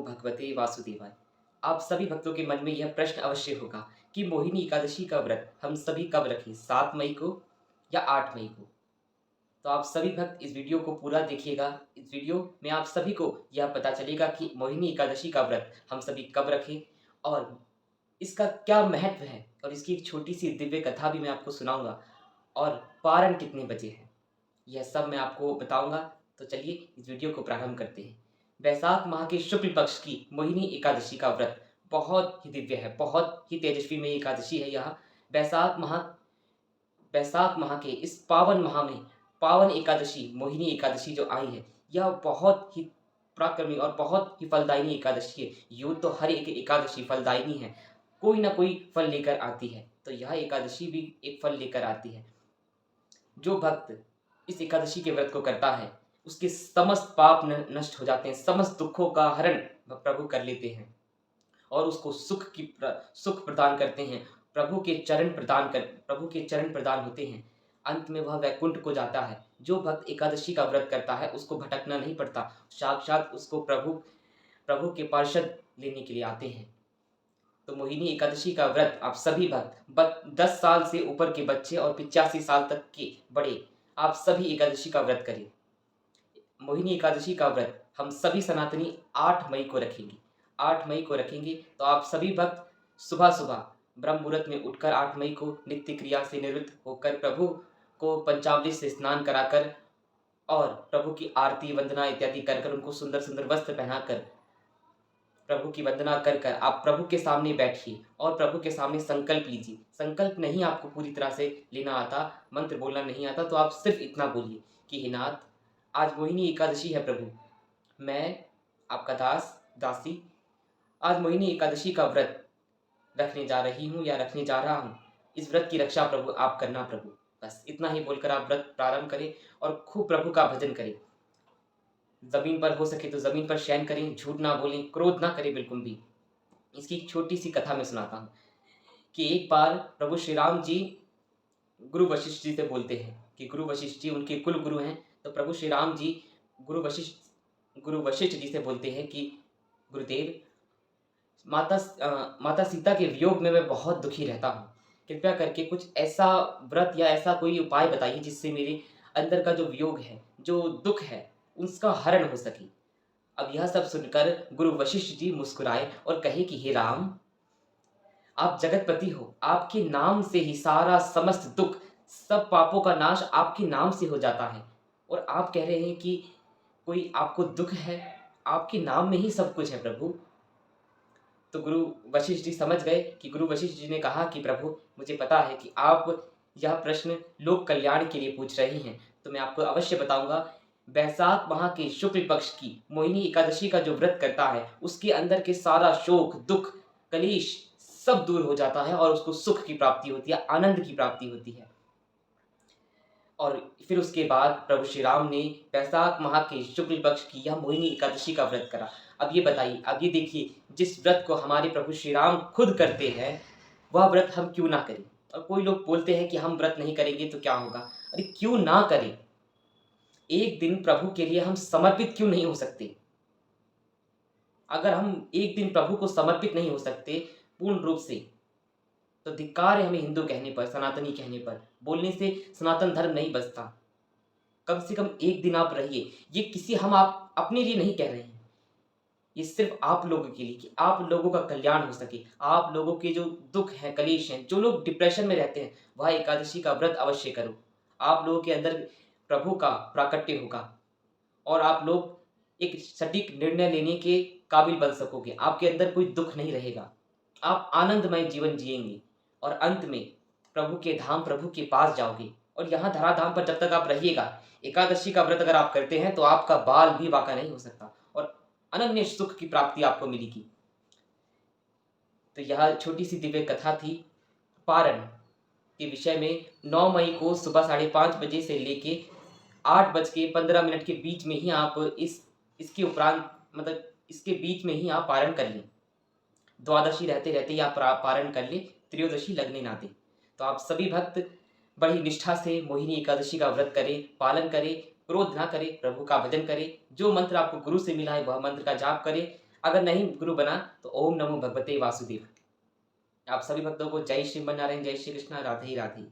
भगवते वासुदेवाय। आप सभी भक्तों के मन में यह प्रश्न अवश्य होगा कि मोहिनी एकादशी का व्रत हम सभी कब रखें, 7 मई को या 8 मई को। तो आप सभी भक्त इस वीडियो को पूरा देखिएगा। इस वीडियो में आप सभी को यह पता चलेगा कि मोहिनी एकादशी का व्रत हम सभी कब रखें और इसका क्या महत्व है, और इसकी एक छोटी सी दिव्य कथा भी मैं आपको सुनाऊंगा, और पारण कितने बजे है यह सब मैं आपको बताऊंगा। तो चलिए इस वीडियो को प्रारंभ करते हैं। वैशाख माह के शुक्ल पक्ष की मोहिनी एकादशी का व्रत बहुत ही दिव्य है, बहुत ही तेजस्वी में एकादशी है यह। वैशाख माह वैशाख माह के इस पावन माह में पावन एकादशी मोहिनी एकादशी जो आई है, यह बहुत ही पराक्रमी और बहुत ही फलदायिनी एकादशी है। यूँ तो हर एक एकादशी फलदायिनी है, कोई ना कोई फल लेकर आती है, तो यह एकादशी भी एक फल लेकर आती है। जो भक्त इस एकादशी के व्रत को करता है उसके समस्त पाप नष्ट हो जाते हैं, समस्त दुखों का हरण प्रभु कर लेते हैं और उसको सुख प्रदान करते हैं। प्रभु के चरण प्रदान होते हैं। अंत में वह वैकुंठ को जाता है। जो भक्त एकादशी का व्रत करता है उसको भटकना नहीं पड़ता, साक्षात उसको प्रभु के पार्षद लेने के लिए आते हैं। तो मोहिनी एकादशी का व्रत आप सभी भक्त 10 साल से ऊपर के बच्चे और 85 साल तक के बड़े, आप सभी एकादशी का व्रत करें। मोहिनी एकादशी का व्रत हम सभी सनातनी 8 मई को रखेंगे। 8 मई को रखेंगे तो आप सभी भक्त सुबह सुबह ब्रह्म मुहूर्त में उठकर 8 मई को नित्य क्रिया से निवृत्त होकर प्रभु को पंचामृत से स्नान कराकर और प्रभु की आरती वंदना इत्यादि कर उनको सुंदर सुंदर वस्त्र पहनाकर प्रभु की वंदना कर आप प्रभु के सामने बैठिए और प्रभु के सामने संकल्प लीजिए। संकल्प नहीं आपको पूरी तरह से लेना आता, मंत्र बोलना नहीं आता, तो आप सिर्फ इतना बोलिए कि हे नाथ, आज मोहिनी एकादशी है प्रभु, मैं आपका दासी आज मोहिनी एकादशी का व्रत रखने जा रही हूँ या रखने जा रहा हूँ। इस व्रत की रक्षा प्रभु आप करना प्रभु। बस इतना ही बोलकर आप व्रत प्रारंभ करें और खूब प्रभु का भजन करें। जमीन पर हो सके तो जमीन पर शयन करें, झूठ ना बोलें, क्रोध ना करें बिल्कुल भी। इसकी एक छोटी सी कथा मैं सुनाता हूँ कि एक बार प्रभु श्री राम जी गुरु वशिष्ठ जी से बोलते हैं कि गुरु वशिष्ठ जी उनके कुल गुरु हैं। तो प्रभु श्री राम जी गुरु वशिष्ठ जी से बोलते हैं कि गुरुदेव, माता सीता के वियोग में मैं बहुत दुखी रहता हूँ। कृपया करके कुछ ऐसा व्रत या ऐसा कोई उपाय बताइए जिससे मेरे अंदर का जो वियोग है, जो दुख है, उसका हरण हो सके। अब यह सब सुनकर गुरु वशिष्ठ जी मुस्कुराए और कहे कि हे राम, आप जगतपति हो, आपके नाम से ही सारा समस्त दुख, सब पापों का नाश आपके नाम से हो जाता है, और आप कह रहे हैं कि कोई आपको दुख है, आपके नाम में ही सब कुछ है प्रभु। तो गुरु वशिष्ठ जी समझ गए कि गुरु वशिष्ठ जी ने कहा कि प्रभु, मुझे पता है कि आप यह प्रश्न लोक कल्याण के लिए पूछ रहे हैं, तो मैं आपको अवश्य बताऊंगा। वैशाख माह के शुक्ल पक्ष की मोहिनी एकादशी का जो व्रत करता है उसके अंदर के सारा शोक दुख कलेश सब दूर हो जाता है और उसको सुख की प्राप्ति होती है, आनंद की प्राप्ति होती है। और फिर उसके बाद प्रभु श्री राम ने वैशाख माह के शुक्ल पक्ष की यह मोहिनी एकादशी का व्रत करा। अब ये बताइए, अब ये देखिए, जिस व्रत को हमारे प्रभु श्री राम खुद करते हैं वह व्रत हम क्यों ना करें। और कोई लोग बोलते हैं कि हम व्रत नहीं करेंगे तो क्या होगा। अरे क्यों ना करें, एक दिन प्रभु के लिए हम समर्पित क्यों नहीं हो सकते। अगर हम एक दिन प्रभु को समर्पित नहीं हो सकते पूर्ण रूप से, तो धिक्कार है हमें हिंदू कहने पर, सनातनी कहने पर। बोलने से सनातन धर्म नहीं बचता। कम से कम एक दिन आप रहिए। ये किसी हम आप अपने लिए नहीं कह रहे हैं, ये सिर्फ आप लोगों के लिए, कि आप लोगों का कल्याण हो सके। आप लोगों के जो दुख हैं, कलेश हैं, जो लोग डिप्रेशन में रहते हैं, वह एकादशी का व्रत अवश्य करो। आप लोगों के अंदर प्रभु का प्राकट्य होगा और आप लोग एक सटीक निर्णय लेने के काबिल बन सकोगे। आपके अंदर कोई दुख नहीं रहेगा, आप आनंदमय जीवन जिएंगे और अंत में प्रभु के धाम, प्रभु के पास जाओगे। और यहाँ धराधाम पर जब तक आप रहिएगा, एकादशी का व्रत अगर आप करते हैं तो आपका बाल भी बांका नहीं हो सकता और अनन्य सुख की प्राप्ति आपको मिलेगी। तो यह छोटी सी दिव्य कथा थी पारण के विषय में। 9 मई को सुबह 5:30 बजे से लेके 8:15 के बीच में ही आप इसके उपरांत, मतलब इसके बीच में ही आप पारण कर लें। द्वादशी रहते रहते ही आप पारण कर ले, त्रयोदशी लगने ना दें। तो आप सभी भक्त बड़ी निष्ठा से मोहिनी एकादशी का व्रत करें, पालन करें, क्रोध ना करें, प्रभु का भजन करें। जो मंत्र आपको गुरु से मिला है वह मंत्र का जाप करें। अगर नहीं गुरु बना तो ओम नमो भगवते वासुदेव। आप सभी भक्तों को जय श्रीमन्नारायण, जय श्री कृष्णा, राधे राधे।